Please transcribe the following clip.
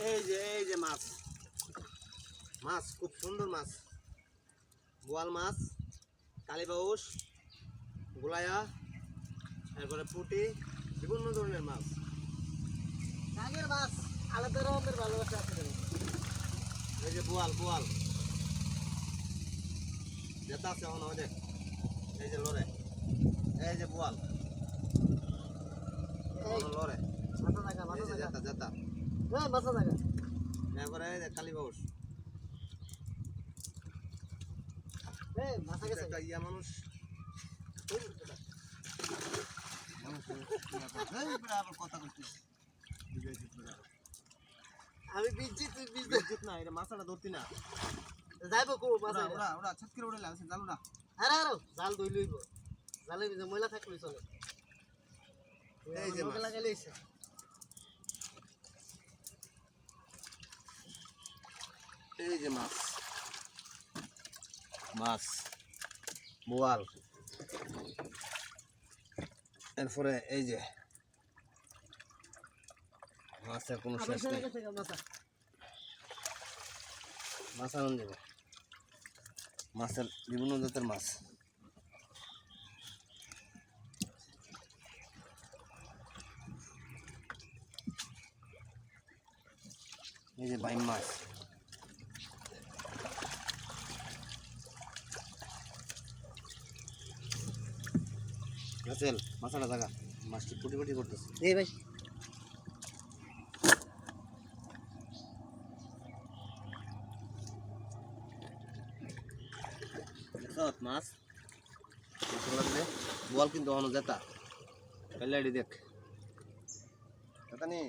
এই যে মাছ মাছ খুব সুন্দর মাছ, বোয়াল মাছ, কালীবাউস, গোলায়া, তারপরে পুঁটি, বিভিন্ন ধরনের মাছ। আগের মাছ আলাদা রকমের ভালোবাসা আছে। এই যে বোয়াল বোয়াল যেটা আছে এখন দেখ, এই যে লড়ে, এই যে বোয়াল লড়ে, মাথা জায়গা মাথা জায়গা যেটা যেটা হ্যাঁ মাথা জায়গা। এরপরে এই যে কালীবাউস, এই মাথা গেছে একটা ইয়া মানুষ কথা করছিস। আমি বিজি তুই বিজি বিদ্যুৎ না, এটা মাছটা ধরতি না। যাইব কো মাছ ওরা ছাত করে উড়ে লাগছে, জানো না? আরে আরে জাল দই লইব, জালে যে ময়লা থাকলে চলে। এই যে ময়লা লাগাইলেছে। এই যে মাছ মাছ বোয়াল, এরপরে এই যে মাছের কোনো শেষ নেই। মাছ আনন্দ দেবে, মাছের বিভিন্ন জাতের মাছ। এই যে বাইম মাছ, রাসেল মাছটা জায়গা, মাছটি কুটি কুটি করতেছে। এই ভাই মাছ লাগলে বল কিন্তু অন্য যেতা, দেখ যেতা নি